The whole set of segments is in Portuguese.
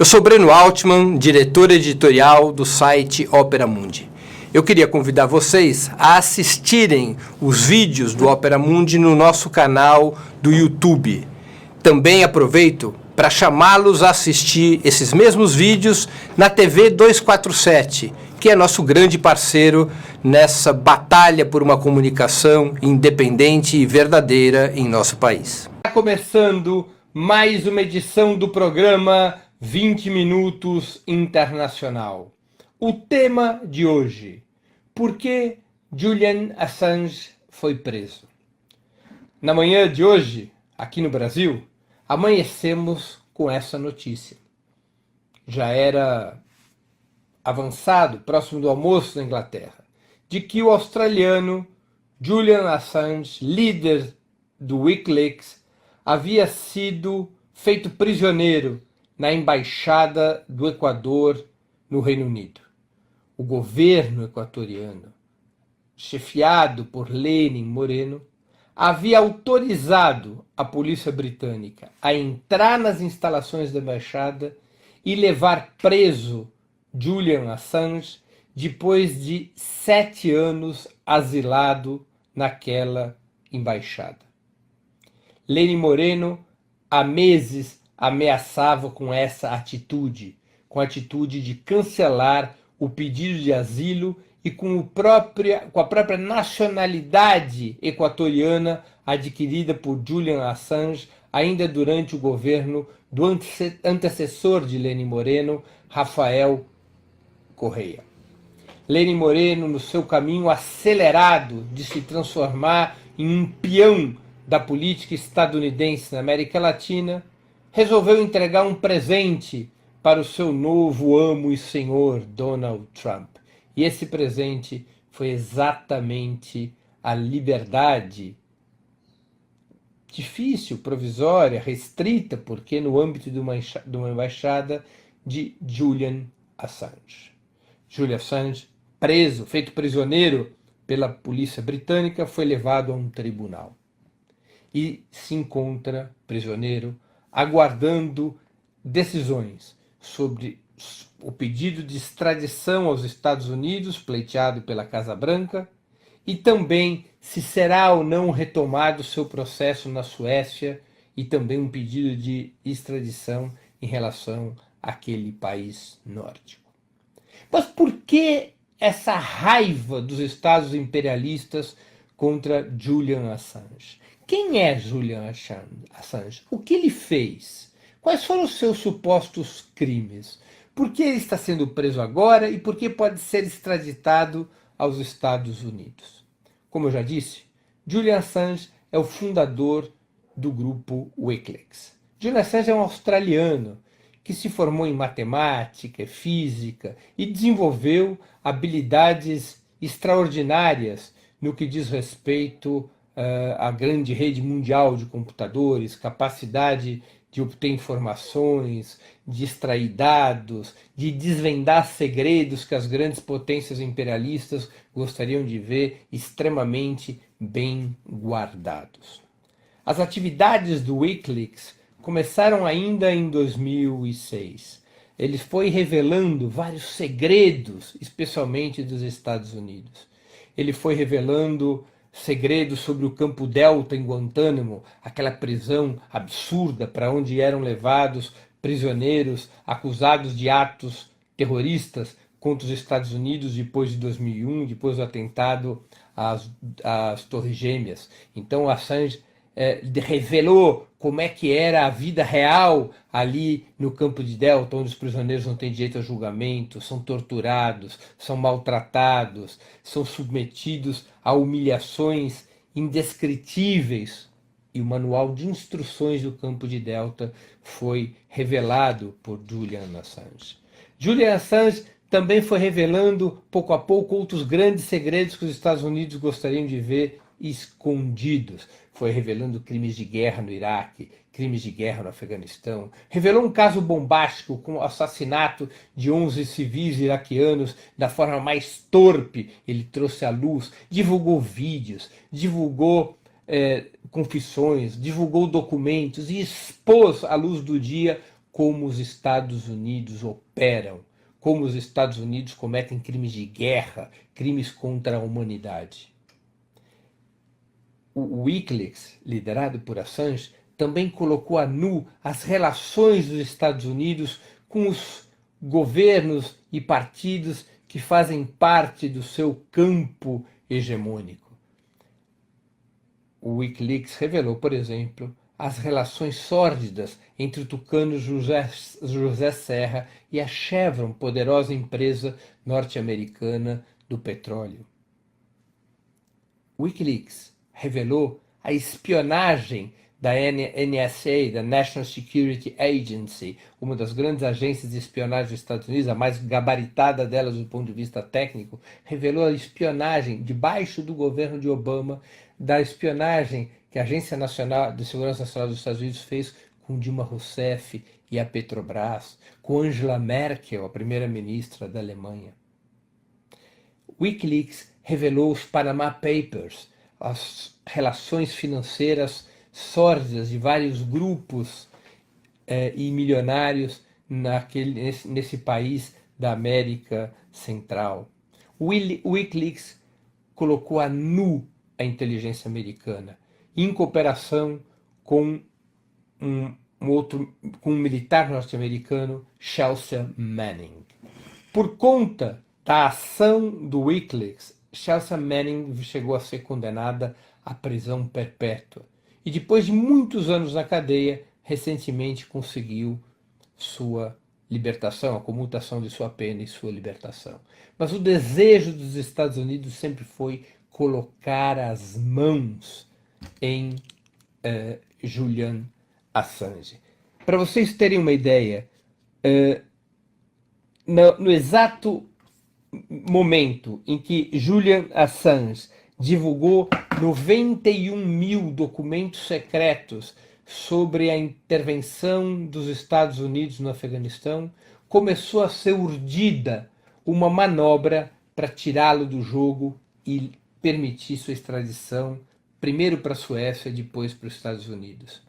Eu sou Breno Altman, diretor editorial do site Opera Mundi. Eu queria convidar vocês a assistirem os vídeos do Opera Mundi no nosso canal do YouTube. Também aproveito para chamá-los a assistir esses mesmos vídeos na TV 247, que é nosso grande parceiro nessa batalha por uma comunicação independente e verdadeira em nosso país. Está começando mais uma edição do programa 20 Minutos Internacional. O tema de hoje: por que Julian Assange foi preso? Na manhã de hoje, aqui no Brasil, amanhecemos com essa notícia. Já era avançado, próximo do almoço na Inglaterra, de que o australiano Julian Assange, líder do Wikileaks, havia sido feito prisioneiro na Embaixada do Equador no Reino Unido. O governo equatoriano, chefiado por Lenin Moreno, havia autorizado a polícia britânica a entrar nas instalações da embaixada e levar preso Julian Assange depois de 7 anos asilado naquela embaixada. Lenin Moreno há meses ameaçava com essa atitude, com a atitude de cancelar o pedido de asilo e com a própria nacionalidade equatoriana adquirida por Julian Assange ainda durante o governo do antecessor de Lenin Moreno, Rafael Correa. Lenin Moreno, no seu caminho acelerado de se transformar em um peão da política estadunidense na América Latina, resolveu entregar um presente para o seu novo amo e senhor Donald Trump. E esse presente foi exatamente a liberdade difícil, provisória, restrita, porque no âmbito de uma embaixada, de Julian Assange. Julian Assange, preso, feito prisioneiro pela polícia britânica, foi levado a um tribunal. E se encontra prisioneiro, aguardando decisões sobre o pedido de extradição aos Estados Unidos, pleiteado pela Casa Branca, e também se será ou não retomado seu processo na Suécia, e também um pedido de extradição em relação àquele país nórdico. Mas por que essa raiva dos Estados imperialistas contra Julian Assange? Quem é Julian Assange? O que ele fez? Quais foram os seus supostos crimes? Por que ele está sendo preso agora e por que pode ser extraditado aos Estados Unidos? Como eu já disse, Julian Assange é o fundador do grupo Wikileaks. Julian Assange é um australiano que se formou em matemática, física e desenvolveu habilidades extraordinárias no que diz respeito à grande rede mundial de computadores, capacidade de obter informações, de extrair dados, de desvendar segredos que as grandes potências imperialistas gostariam de ver extremamente bem guardados. As atividades do Wikileaks começaram ainda em 2006. Ele foi revelando vários segredos, especialmente dos Estados Unidos. Ele foi revelando segredos sobre o campo Delta em Guantánamo, aquela prisão absurda para onde eram levados prisioneiros acusados de atos terroristas contra os Estados Unidos depois de 2001, depois do atentado às Torres Gêmeas. Então Assange revelou como é que era a vida real ali no campo de Delta, onde os prisioneiros não têm direito a julgamento, são torturados, são maltratados, são submetidos a humilhações indescritíveis. E o manual de instruções do campo de Delta foi revelado por Julian Assange. Julian Assange também foi revelando, pouco a pouco, outros grandes segredos que os Estados Unidos gostariam de ver escondidos. Foi revelando crimes de guerra no Iraque, crimes de guerra no Afeganistão. Revelou um caso bombástico com o assassinato de 11 civis iraquianos da forma mais torpe. Ele trouxe à luz, divulgou vídeos, divulgou confissões, divulgou documentos e expôs à luz do dia como os Estados Unidos operam, como os Estados Unidos cometem crimes de guerra, crimes contra a humanidade. O Wikileaks, liderado por Assange, também colocou a nu as relações dos Estados Unidos com os governos e partidos que fazem parte do seu campo hegemônico. O Wikileaks revelou, por exemplo, as relações sórdidas entre o tucano José Serra e a Chevron, poderosa empresa norte-americana do petróleo. O Wikileaks revelou a espionagem da NSA, da National Security Agency, uma das grandes agências de espionagem dos Estados Unidos, a mais gabaritada delas do ponto de vista técnico, revelou a espionagem debaixo do governo de Obama, da espionagem que a Agência Nacional de Segurança Nacional dos Estados Unidos fez com Dilma Rousseff e a Petrobras, com Angela Merkel, a primeira-ministra da Alemanha. Wikileaks revelou os Panama Papers, as relações financeiras sórdidas de vários grupos e milionários nesse país da América Central. O Wikileaks colocou a nu a inteligência americana, em cooperação com um militar norte-americano, Chelsea Manning. Por conta da ação do Wikileaks, Chelsea Manning chegou a ser condenada à prisão perpétua. E depois de muitos anos na cadeia, recentemente conseguiu sua libertação, a comutação de sua pena e sua libertação. Mas o desejo dos Estados Unidos sempre foi colocar as mãos em Julian Assange. Para vocês terem uma ideia, no exato momento em que Julian Assange divulgou 91 mil documentos secretos sobre a intervenção dos Estados Unidos no Afeganistão, começou a ser urdida uma manobra para tirá-lo do jogo e permitir sua extradição, primeiro para a Suécia e depois para os Estados Unidos.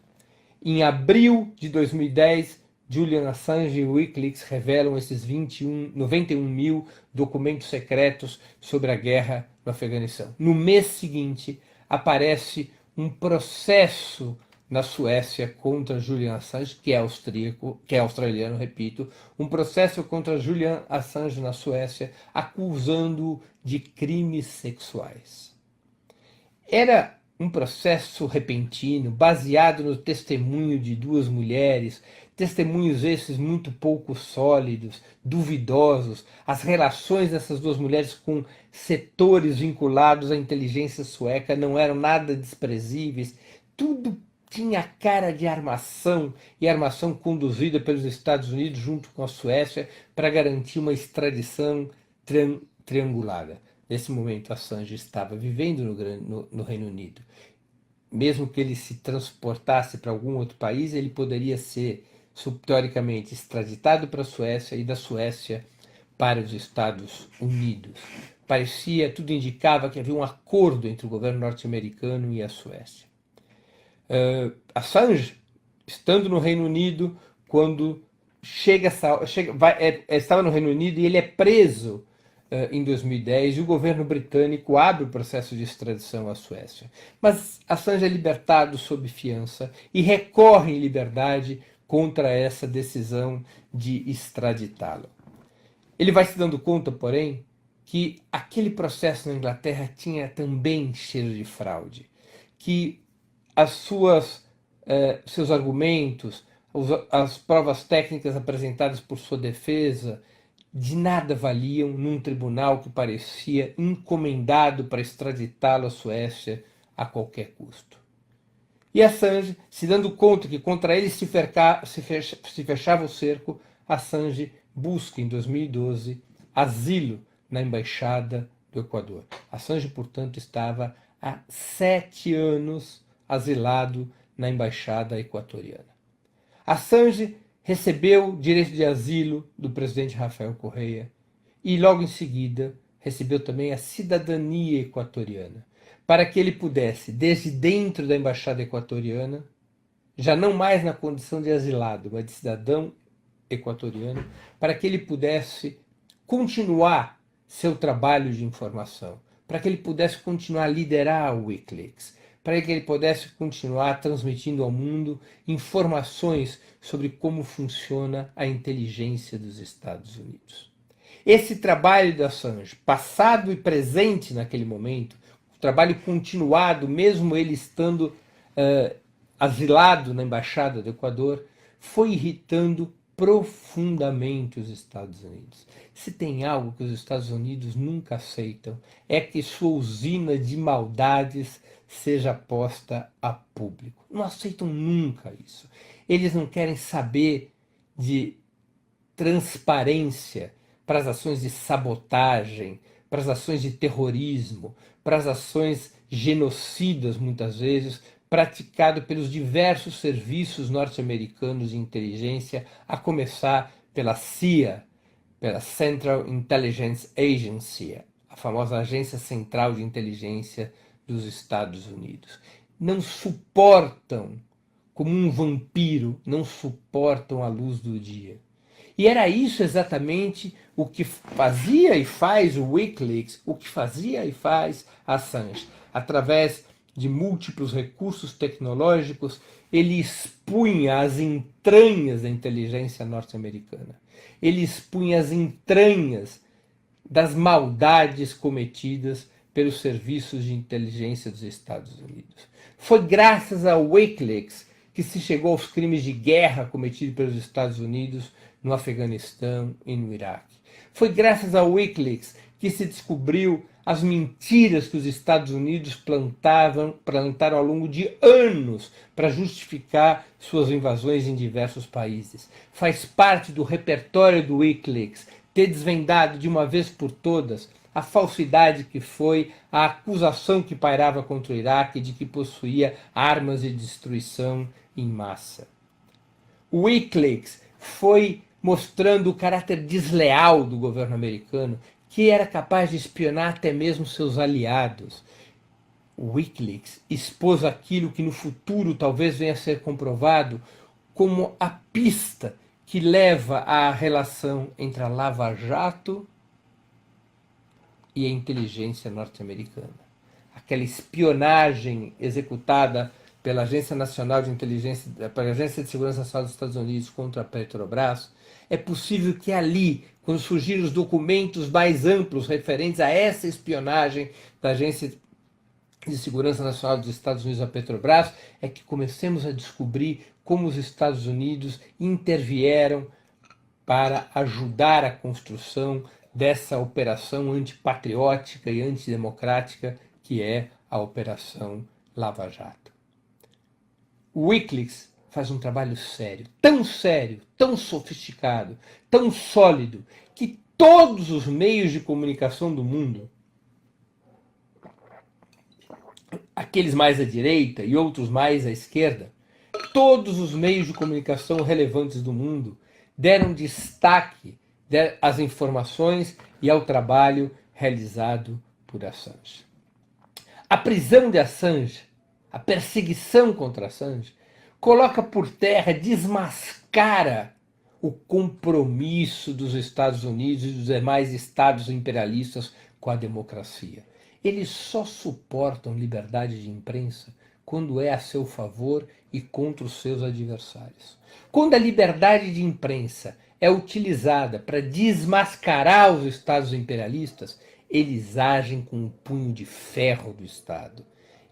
Em abril de 2010, Julian Assange e Wikileaks revelam esses 91 mil documentos secretos sobre a guerra no Afeganistão. No mês seguinte, aparece um processo na Suécia contra Julian Assange, que é australiano, repito, um processo contra Julian Assange na Suécia, acusando-o de crimes sexuais. Era um processo repentino, baseado no testemunho de duas mulheres, testemunhos esses muito pouco sólidos, duvidosos, as relações dessas duas mulheres com setores vinculados à inteligência sueca não eram nada desprezíveis, tudo tinha cara de armação, e armação conduzida pelos Estados Unidos junto com a Suécia para garantir uma extradição triangulada. Nesse momento, Assange estava vivendo no Reino Unido. Mesmo que ele se transportasse para algum outro país, ele poderia ser, teoricamente, extraditado para a Suécia e da Suécia para os Estados Unidos. Tudo indicava que havia um acordo entre o governo norte-americano e a Suécia. Assange, estando no Reino Unido, quando estava no Reino Unido e ele é preso em 2010, e o governo britânico abre o processo de extradição à Suécia. Mas Assange é libertado sob fiança e recorre em liberdade contra essa decisão de extraditá-lo. Ele vai se dando conta, porém, que aquele processo na Inglaterra tinha também cheiro de fraude, que seus argumentos, as provas técnicas apresentadas por sua defesa, de nada valiam num tribunal que parecia encomendado para extraditá-lo à Suécia a qualquer custo. E Assange, se dando conta que contra ele se fechava o cerco, Assange busca em 2012 asilo na Embaixada do Equador. Assange, portanto, estava há 7 anos asilado na Embaixada Equatoriana. Assange recebeu direito de asilo do presidente Rafael Correa e, logo em seguida, recebeu também a cidadania equatoriana, para que ele pudesse, desde dentro da Embaixada Equatoriana, já não mais na condição de asilado, mas de cidadão equatoriano, para que ele pudesse continuar seu trabalho de informação, para que ele pudesse continuar a liderar o Wikileaks, para que ele pudesse continuar transmitindo ao mundo informações sobre como funciona a inteligência dos Estados Unidos. Esse trabalho de Assange, passado e presente naquele momento, o trabalho continuado, mesmo ele estando asilado na Embaixada do Equador, foi irritando profundamente os Estados Unidos. Se tem algo que os Estados Unidos nunca aceitam, é que sua usina de maldades seja posta a público. Não aceitam nunca isso. Eles não querem saber de transparência para as ações de sabotagem, para as ações de terrorismo, para as ações genocidas, muitas vezes, praticado pelos diversos serviços norte-americanos de inteligência, a começar pela CIA, pela Central Intelligence Agency, a famosa Agência Central de Inteligência dos Estados Unidos. Não suportam, como um vampiro, não suportam a luz do dia. E era isso exatamente o que fazia e faz o Wikileaks, o que fazia e faz Assange. Através de múltiplos recursos tecnológicos, ele expunha as entranhas da inteligência norte-americana. Ele expunha as entranhas das maldades cometidas pelos serviços de inteligência dos Estados Unidos. Foi graças ao Wikileaks que se chegou aos crimes de guerra cometidos pelos Estados Unidos no Afeganistão e no Iraque. Foi graças ao Wikileaks que se descobriu as mentiras que os Estados Unidos plantaram ao longo de anos para justificar suas invasões em diversos países. Faz parte do repertório do Wikileaks ter desvendado de uma vez por todas a falsidade que foi a acusação que pairava contra o Iraque de que possuía armas de destruição em massa. O Wikileaks foi mostrando o caráter desleal do governo americano, que era capaz de espionar até mesmo seus aliados. O Wikileaks expôs aquilo que no futuro talvez venha a ser comprovado como a pista que leva à relação entre a Lava Jato e a inteligência norte-americana. Aquela espionagem executada pela Agência Nacional de Inteligência, pela Agência de Segurança Nacional dos Estados Unidos contra a Petrobras, é possível que ali, quando surgirem os documentos mais amplos referentes a essa espionagem da Agência de Segurança Nacional dos Estados Unidos à Petrobras, é que comecemos a descobrir como os Estados Unidos intervieram para ajudar a construção dessa operação antipatriótica e antidemocrática que é a Operação Lava Jato. O Wikileaks faz um trabalho sério, tão sofisticado, tão sólido, que todos os meios de comunicação do mundo, aqueles mais à direita e outros mais à esquerda, todos os meios de comunicação relevantes do mundo deram destaque às informações e ao trabalho realizado por Assange. A prisão de Assange, a perseguição contra Assange, coloca por terra, desmascara o compromisso dos Estados Unidos e dos demais estados imperialistas com a democracia. Eles só suportam liberdade de imprensa quando é a seu favor e contra os seus adversários. Quando a liberdade de imprensa é utilizada para desmascarar os estados imperialistas, eles agem com o punho de ferro do Estado.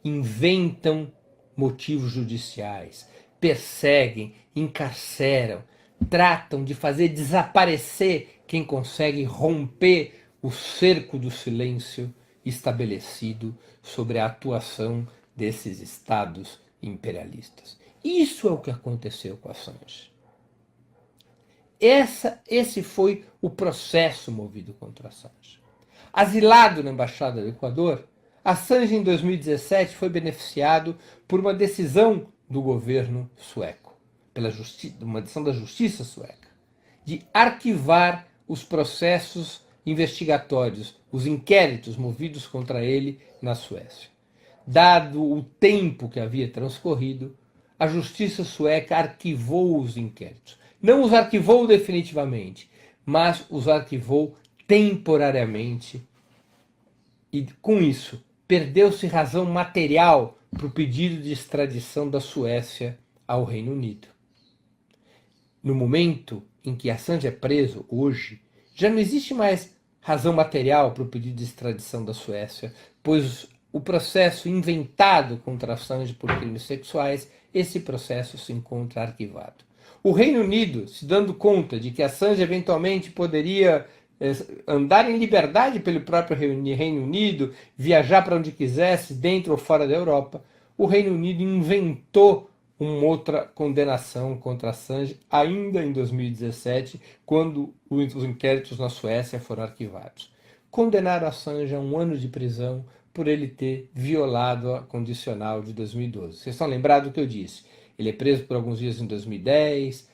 Inventam motivos judiciais, perseguem, encarceram, tratam de fazer desaparecer quem consegue romper o cerco do silêncio estabelecido sobre a atuação desses estados imperialistas. Isso é o que aconteceu com Assange. Esse foi o processo movido contra Assange. Asilado na Embaixada do Equador, Assange em 2017 foi beneficiado por uma decisão do governo sueco, uma decisão da justiça sueca, de arquivar os processos investigatórios, os inquéritos movidos contra ele na Suécia. Dado o tempo que havia transcorrido, a justiça sueca arquivou os inquéritos. Não os arquivou definitivamente, mas os arquivou temporariamente. E com isso, perdeu-se razão material para o pedido de extradição da Suécia ao Reino Unido. No momento em que Assange é preso, hoje, já não existe mais razão material para o pedido de extradição da Suécia, pois o processo inventado contra Assange por crimes sexuais, esse processo se encontra arquivado. O Reino Unido, se dando conta de que Assange eventualmente poderia andar em liberdade pelo próprio Reino Unido, viajar para onde quisesse, dentro ou fora da Europa, o Reino Unido inventou uma outra condenação contra Assange ainda em 2017, quando os inquéritos na Suécia foram arquivados. Condenaram Assange a 1 ano de prisão por ele ter violado a condicional de 2012. Vocês estão lembrados do que eu disse? Ele é preso por alguns dias em 2010,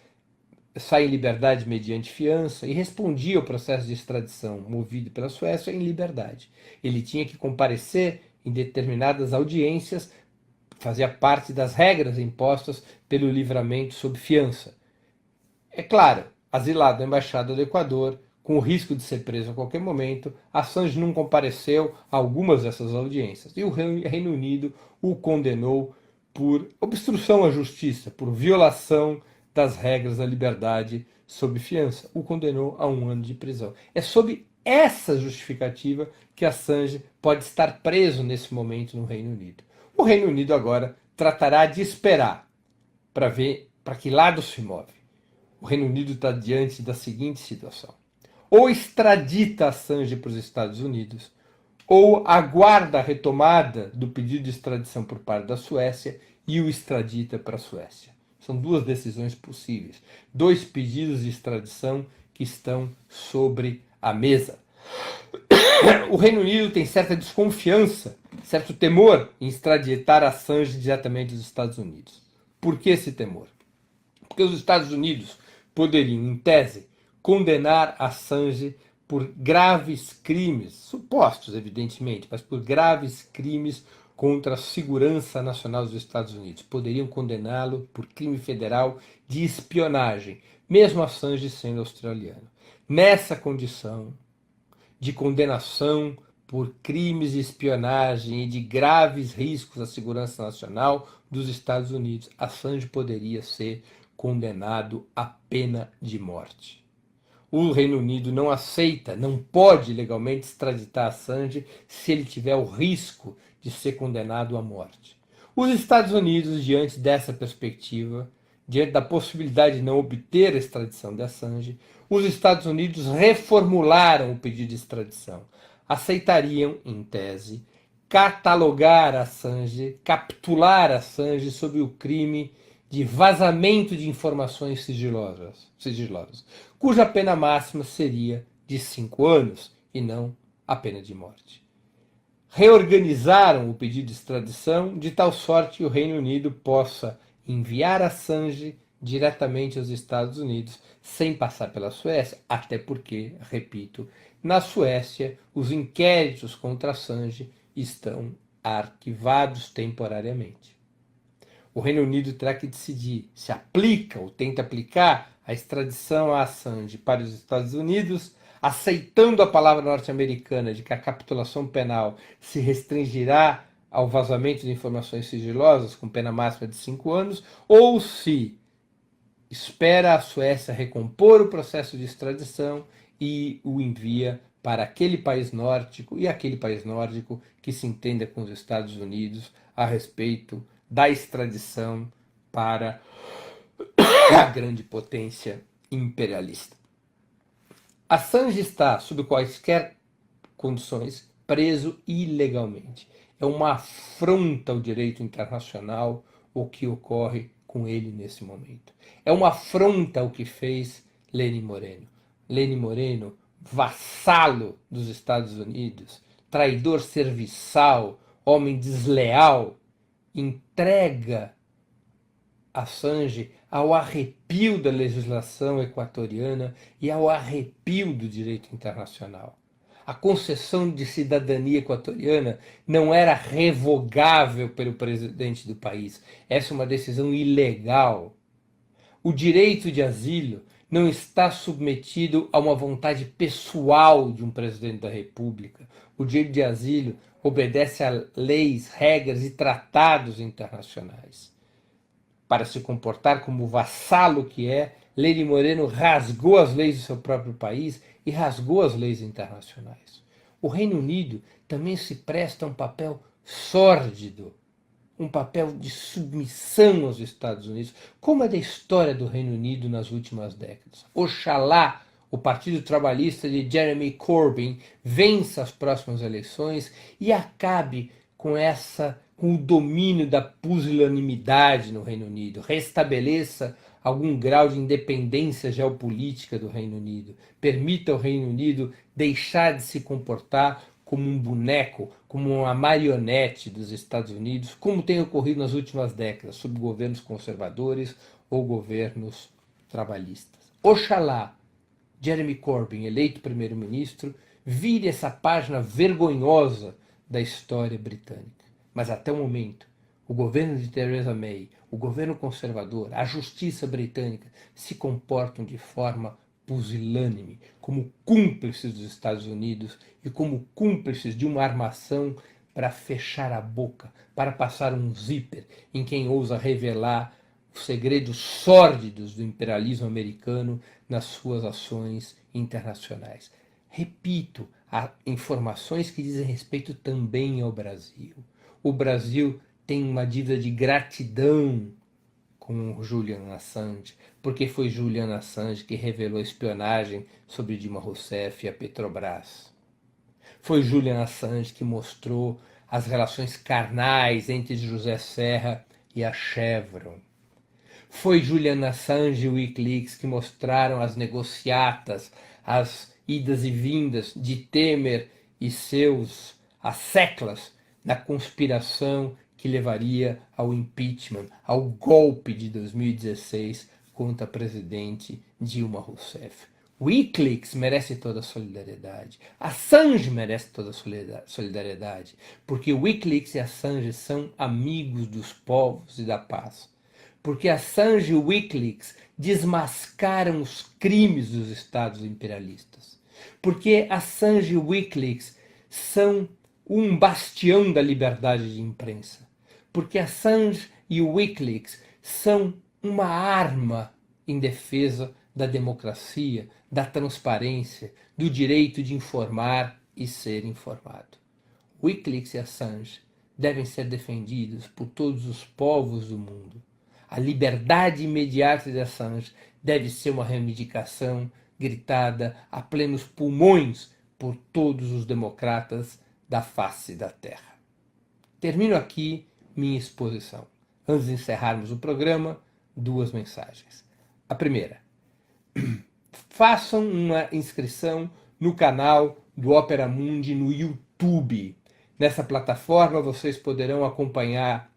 sai em liberdade mediante fiança e respondia ao processo de extradição movido pela Suécia em liberdade. Ele tinha que comparecer em determinadas audiências, fazia parte das regras impostas pelo livramento sob fiança. É claro, asilado na Embaixada do Equador, com o risco de ser preso a qualquer momento, Assange não compareceu a algumas dessas audiências e o Reino Unido o condenou por obstrução à justiça, por violação das regras da liberdade sob fiança. O condenou a 1 ano de prisão. É sob essa justificativa que Assange pode estar preso nesse momento no Reino Unido. O Reino Unido agora tratará de esperar para ver para que lado se move. O Reino Unido está diante da seguinte situação: ou extradita Assange para os Estados Unidos, ou aguarda a retomada do pedido de extradição por parte da Suécia e o extradita para a Suécia. São duas decisões possíveis, 2 pedidos de extradição que estão sobre a mesa. O Reino Unido tem certa desconfiança, certo temor em extraditar Assange diretamente dos Estados Unidos. Por que esse temor? Porque os Estados Unidos poderiam, em tese, condenar Assange por graves crimes, supostos, evidentemente, mas por graves crimes contra a segurança nacional dos Estados Unidos. Poderiam condená-lo por crime federal de espionagem, mesmo Assange sendo australiano. Nessa condição de condenação por crimes de espionagem e de graves riscos à segurança nacional dos Estados Unidos, Assange poderia ser condenado à pena de morte. O Reino Unido não aceita, não pode legalmente extraditar Assange se ele tiver o risco de ser condenado à morte. Os Estados Unidos, diante dessa perspectiva, diante da possibilidade de não obter a extradição de Assange, os Estados Unidos reformularam o pedido de extradição. Aceitariam, em tese, catalogar Assange, capitular Assange sob o crime de vazamento de informações sigilosas, cuja pena máxima seria de 5 anos e não a pena de morte. Reorganizaram o pedido de extradição de tal sorte que o Reino Unido possa enviar Assange diretamente aos Estados Unidos sem passar pela Suécia, até porque, repito, na Suécia os inquéritos contra Assange estão arquivados temporariamente. O Reino Unido terá que decidir se aplica ou tenta aplicar a extradição a Assange para os Estados Unidos, aceitando a palavra norte-americana de que a capitulação penal se restringirá ao vazamento de informações sigilosas com pena máxima de 5 anos, ou se espera a Suécia recompor o processo de extradição e o envia para aquele país nórdico e aquele país nórdico que se entenda com os Estados Unidos a respeito da extradição para a grande potência imperialista. Assange está, sob quaisquer condições, preso ilegalmente. É uma afronta ao direito internacional o que ocorre com ele nesse momento. É uma afronta ao que fez Lenin Moreno. Lenin Moreno, vassalo dos Estados Unidos, traidor serviçal, homem desleal, entrega Assange ao arrepio da legislação equatoriana e ao arrepio do direito internacional. A concessão de cidadania equatoriana não era revogável pelo presidente do país. Essa é uma decisão ilegal. O direito de asilo não está submetido a uma vontade pessoal de um presidente da República. O direito de asilo obedece a leis, regras e tratados internacionais. Para se comportar como o vassalo que é, Lenin Moreno rasgou as leis do seu próprio país e rasgou as leis internacionais. O Reino Unido também se presta a um papel sórdido, um papel de submissão aos Estados Unidos, como é da história do Reino Unido nas últimas décadas. Oxalá o Partido Trabalhista de Jeremy Corbyn vença as próximas eleições e acabe com o domínio da pusilanimidade no Reino Unido, restabeleça algum grau de independência geopolítica do Reino Unido, permita ao Reino Unido deixar de se comportar como um boneco, como uma marionete dos Estados Unidos, como tem ocorrido nas últimas décadas, sob governos conservadores ou governos trabalhistas. Oxalá Jeremy Corbyn, eleito primeiro-ministro, vire essa página vergonhosa da história britânica. Mas até o momento, o governo de Theresa May, o governo conservador, a justiça britânica se comportam de forma pusilânime, como cúmplices dos Estados Unidos e como cúmplices de uma armação para fechar a boca, para passar um zíper em quem ousa revelar os segredos sórdidos do imperialismo americano nas suas ações internacionais. Repito, há informações que dizem respeito também ao Brasil. O Brasil tem uma dívida de gratidão com o Julian Assange, porque foi Julian Assange que revelou a espionagem sobre Dilma Rousseff e a Petrobras. Foi Julian Assange que mostrou as relações carnais entre José Serra e a Chevron. Foi Julian Assange e o Wikileaks que mostraram as negociatas, as idas e vindas de Temer e seus asseclas na conspiração que levaria ao impeachment, ao golpe de 2016 contra a presidente Dilma Rousseff. Wikileaks merece toda a solidariedade. Assange merece toda a solidariedade, porque Wikileaks e Assange são amigos dos povos e da paz. Porque Assange e Wikileaks desmascaram os crimes dos estados imperialistas. Porque Assange e Wikileaks são um bastião da liberdade de imprensa. Porque Assange e o Wikileaks são uma arma em defesa da democracia, da transparência, do direito de informar e ser informado. Wikileaks e Assange devem ser defendidos por todos os povos do mundo. A liberdade imediata de Assange deve ser uma reivindicação gritada a plenos pulmões por todos os democratas da face da terra. Termino aqui minha exposição. Antes de encerrarmos o programa, duas mensagens. A primeira, façam uma inscrição no canal do Opera Mundi no YouTube. Nessa plataforma vocês poderão acompanhar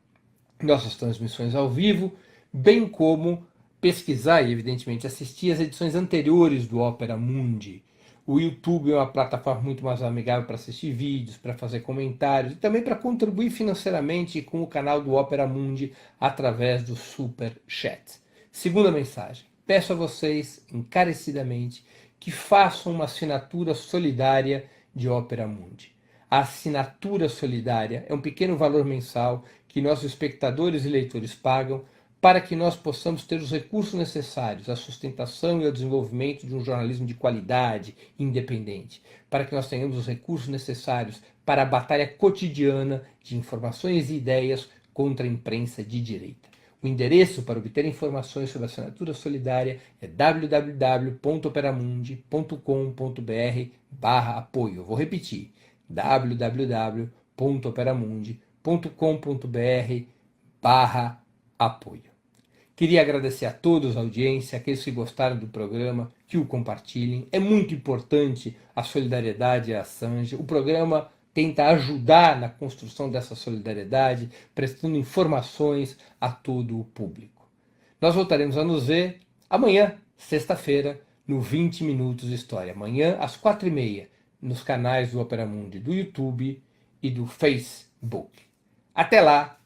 nossas transmissões ao vivo, bem como pesquisar e, evidentemente, assistir as edições anteriores do Opera Mundi. O YouTube é uma plataforma muito mais amigável para assistir vídeos, para fazer comentários e também para contribuir financeiramente com o canal do Opera Mundi através do Super Chat. Segunda mensagem, peço a vocês encarecidamente que façam uma assinatura solidária de Opera Mundi. A assinatura solidária é um pequeno valor mensal que nossos espectadores e leitores pagam para que nós possamos ter os recursos necessários à sustentação e ao desenvolvimento de um jornalismo de qualidade e independente, para que nós tenhamos os recursos necessários para a batalha cotidiana de informações e ideias contra a imprensa de direita. O endereço para obter informações sobre a assinatura solidária é www.operamundi.com.br/apoio. Vou repetir, www.operamundi.com.br/apoio. Queria agradecer a todos a audiência, aqueles que gostaram do programa, que o compartilhem. É muito importante a solidariedade a Assange. O programa tenta ajudar na construção dessa solidariedade, prestando informações a todo o público. Nós voltaremos a nos ver amanhã, sexta-feira, no 20 Minutos de História. Amanhã, às 4h30, nos canais do Opera Mundi, do YouTube e do Facebook. Até lá!